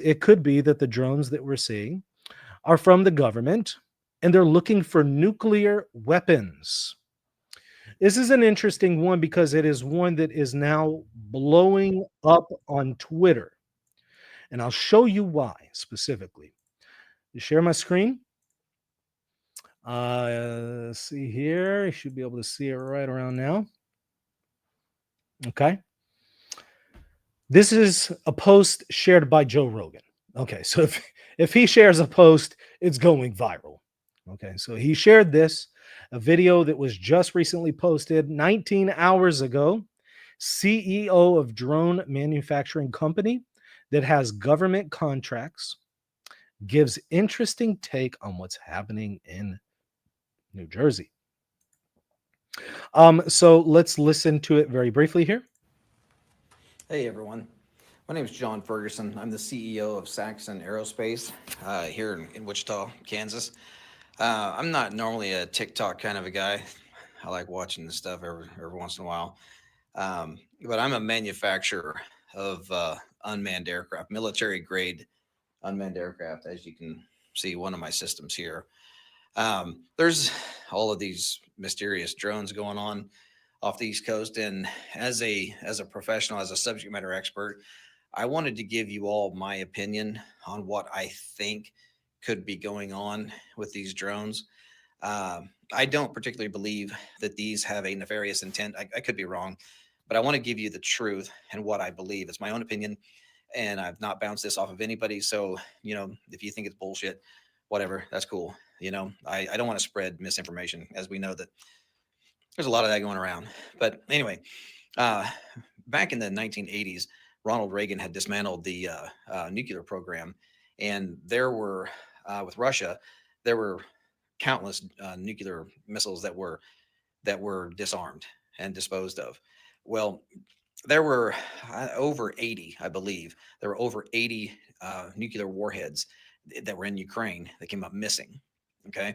it could be that the drones that we're seeing are from the government and they're looking for nuclear weapons. This is an interesting one because it is one that is now blowing up on Twitter. And I'll show you why specifically. You share my screen. Let's see here. You should be able to see it right around now. Okay. This is a post shared by Joe Rogan. Okay. So if he shares a post, it's going viral. Okay. So he shared this, a video that was just recently posted 19 hours ago. CEO of drone manufacturing company that has government contracts gives interesting take on what's happening in New Jersey. So let's listen to it very briefly here. Hey everyone, my name is John Ferguson. I'm the CEO of Saxon Aerospace here in Wichita, Kansas. I'm not normally a TikTok kind of a guy. I like watching this stuff every once in a while. But I'm a manufacturer of unmanned aircraft, military grade unmanned aircraft, as you can see one of my systems here. There's all of these mysterious drones going on off the East Coast, and as a professional, as a subject matter expert, I wanted to give you all my opinion on what I think could be going on with these drones. I don't particularly believe that these have a nefarious intent. I could be wrong, but I want to give you the truth and what I believe. It's my own opinion, and I've not bounced this off of anybody. So, if you think it's bullshit, whatever, that's cool. I don't want to spread misinformation, as we know that there's a lot of that going around. But anyway, uh, back in the 1980s, Ronald Reagan had dismantled the nuclear program, and with Russia, there were countless nuclear missiles that were disarmed and disposed of. Well, there were over 80, I believe. There were over 80 nuclear warheads that were in Ukraine that came up missing. Okay.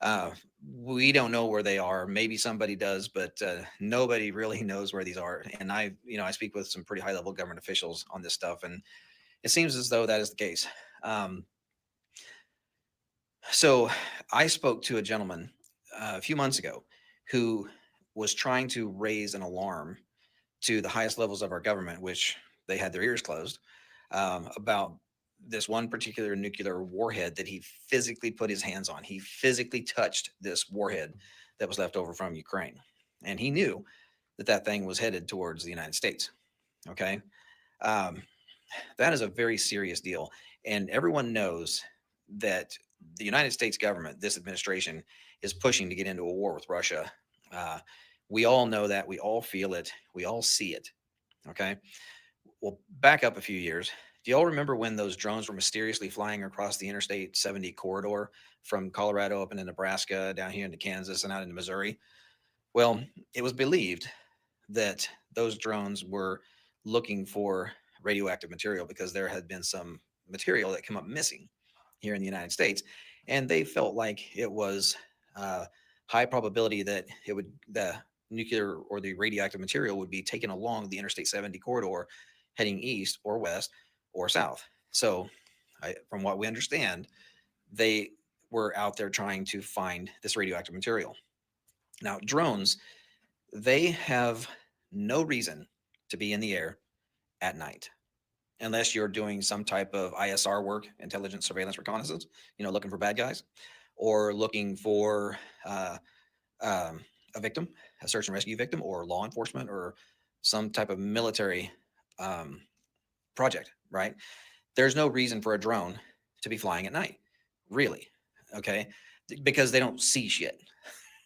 Uh, we don't know where they are. Maybe somebody does, but nobody really knows where these are. And I speak with some pretty high level government officials on this stuff, and it seems as though that is the case. Um, so I spoke to a gentleman a few months ago who was trying to raise an alarm to the highest levels of our government, which they had their ears closed, about this one particular nuclear warhead that he physically put his hands on. He physically touched this warhead that was left over from Ukraine. And he knew that that thing was headed towards the United States. Okay. Um, that is a very serious deal. And everyone knows that the United States government, this administration, is pushing to get into a war with Russia. Uh, we all know that. We all feel it. We all see it. Okay. Well, back up a few years. Do y'all remember when those drones were mysteriously flying across the Interstate 70 corridor from Colorado up into Nebraska, down here into Kansas, and out into Missouri? Well, it was believed that those drones were looking for radioactive material because there had been some material that came up missing here in the United States, and they felt like it was uh, high probability that the nuclear or the radioactive material would be taken along the Interstate 70 corridor, heading east or west or south. So, from what we understand, they were out there trying to find this radioactive material. Now, drones, they have no reason to be in the air at night unless you're doing some type of ISR work, intelligence, surveillance, reconnaissance, looking for bad guys or looking for um, a victim, a search and rescue victim, or law enforcement, or some type of military um, project, right? There's no reason for a drone to be flying at night, really, okay? Because they don't see shit.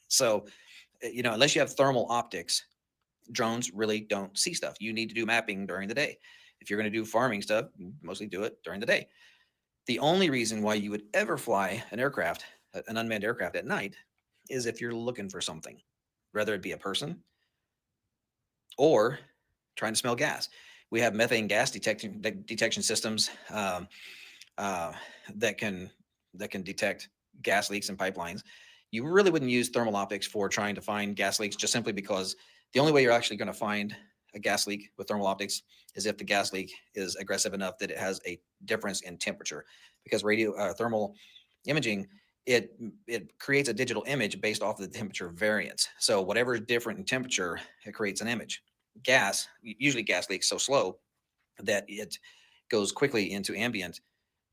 So, unless you have thermal optics, drones really don't see stuff. You need to do mapping during the day. If you're going to do farming stuff, mostly do it during the day. The only reason why you would ever fly an aircraft, an unmanned aircraft at night, is if you're looking for something, whether it be a person or trying to smell gas. We have methane gas detection systems uh, that can detect gas leaks in pipelines. You really wouldn't use thermal optics for trying to find gas leaks, just simply because the only way you're actually going to find a gas leak with thermal optics is if the gas leak is aggressive enough that it has a difference in temperature, because radio thermal imaging, it it creates a digital image based off of the temperature variance. So whatever is different in temperature, it creates an image. Gas, usually gas leaks so slow that it goes quickly into ambient,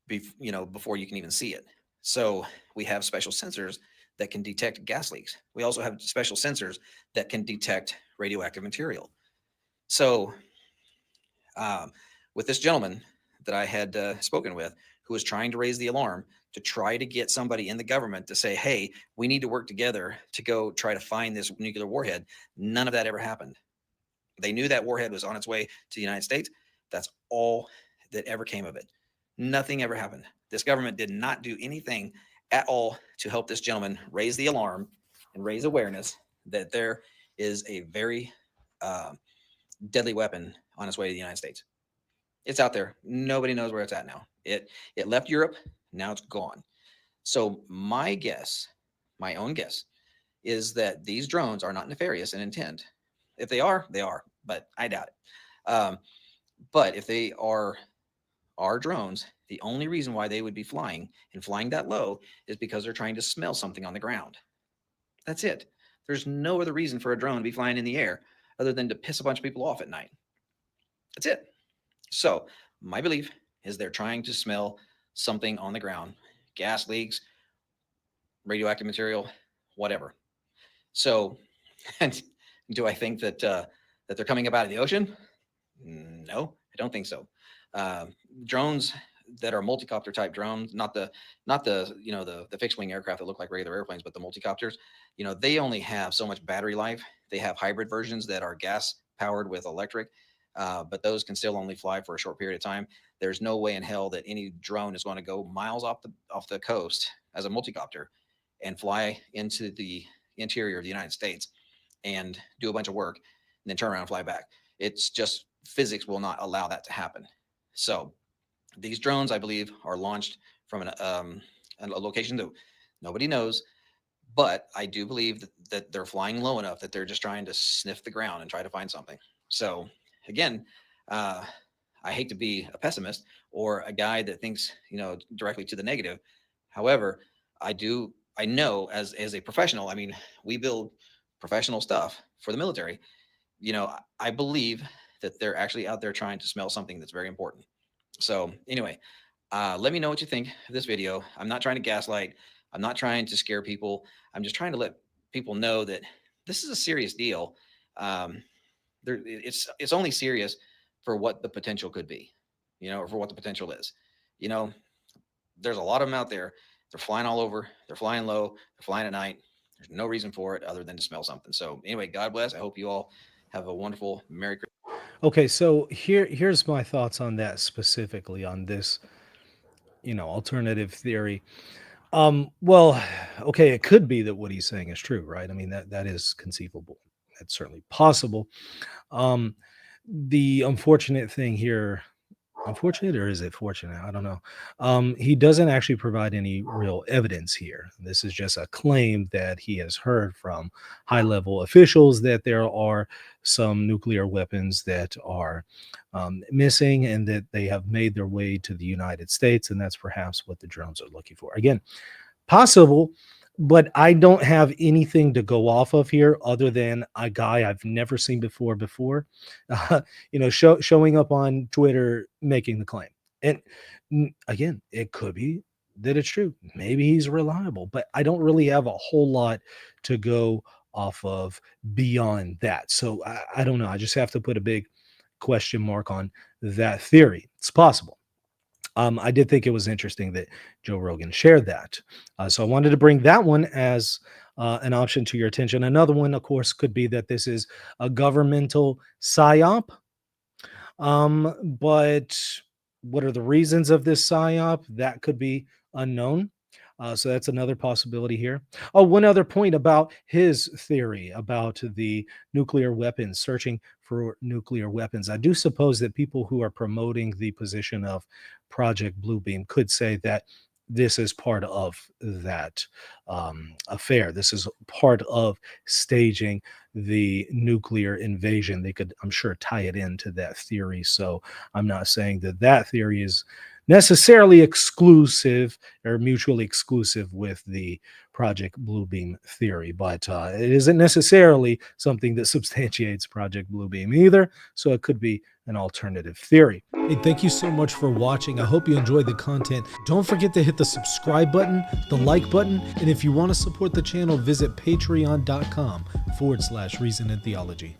before you can even see it. So we have special sensors that can detect gas leaks. We also have special sensors that can detect radioactive material. So um, with this gentleman that I had spoken with, who was trying to raise the alarm to try to get somebody in the government to say, hey, we need to work together to go try to find this nuclear warhead, none of that ever happened. They knew that warhead was on its way to the United States. That's all that ever came of it. Nothing ever happened. This government did not do anything at all to help this gentleman raise the alarm and raise awareness that there is a very uh, deadly weapon on its way to the United States. It's out there. Nobody knows where it's at now. It left Europe. Now it's gone. So my guess, my own guess, is that these drones are not nefarious in intent. If they are, they are, but I doubt it. But if they are drones, the only reason why they would be flying and flying that low is because they're trying to smell something on the ground. That's it. There's no other reason for a drone to be flying in the air other than to piss a bunch of people off at night. That's it. So my belief is they're trying to smell something on the ground, gas leaks, radioactive material, whatever. So, and do I think that they're coming up out of the ocean? No, I don't think so. Uh, Drones that are multicopter type drones, not the the fixed wing aircraft that look like regular airplanes, but the multicopters, they only have so much battery life. They have hybrid versions that are gas powered with electric, but those can still only fly for a short period of time. There's no way in hell that any drone is going to go miles off the coast as a multicopter and fly into the interior of the United States and do a bunch of work and then turn around and fly back. It's just physics will not allow that to happen. So these drones, I believe, are launched from a location that nobody knows, but I do believe that they're flying low enough that they're just trying to sniff the ground and try to find something. So again, uh, I hate to be a pessimist or a guy that thinks directly to the negative. However, I know as a professional. I mean, we build professional stuff for the military. I believe that they're actually out there trying to smell something that's very important. So anyway, let me know what you think of this video. I'm not trying to gaslight. I'm not trying to scare people. I'm just trying to let people know that this is a serious deal. Um, it's only serious for what the potential could be, or for what the potential is. You know, there's a lot of them out there. They're flying all over. They're flying low. They're flying at night. There's no reason for it other than to smell something. So anyway, God bless. I hope you all have a wonderful Merry Christmas. Okay, so here's my thoughts on that, specifically on this, alternative theory. Well, okay, it could be that what he's saying is true, right? I mean, that is conceivable. That's certainly possible. Um, the unfortunate thing here, unfortunate, or is it fortunate? I don't know. He doesn't actually provide any real evidence here. This is just a claim that he has heard from high level officials that there are some nuclear weapons that are missing and that they have made their way to the United States. And that's perhaps what the drones are looking for. Again, possible, but I don't have anything to go off of here other than a guy I've never seen before, showing up on Twitter making the claim. And again, it could be that it's true. Maybe he's reliable, but I don't really have a whole lot to go off of beyond that. So I don't know. I just have to put a big question mark on that theory. It's possible. I did think it was interesting that Joe Rogan shared that. So I wanted to bring that one as an option to your attention. Another one, of course, could be that this is a governmental psyop. But what are the reasons of this psyop? That could be unknown. So that's another possibility here. Oh, one other point about his theory about the nuclear weapons, searching for nuclear weapons. I do suppose that people who are promoting the position of Project Bluebeam could say that this is part of that affair. This is part of staging the nuclear invasion. They could, I'm sure, tie it into that theory. So I'm not saying that that theory is necessarily exclusive or mutually exclusive with the Project Bluebeam theory, but it isn't necessarily something that substantiates Project Bluebeam either. So it could be an alternative theory. Hey, thank you so much for watching. I hope you enjoyed the content. Don't forget to hit the subscribe button, the like button, and if you want to support the channel, visit patreon.com/reason and theology.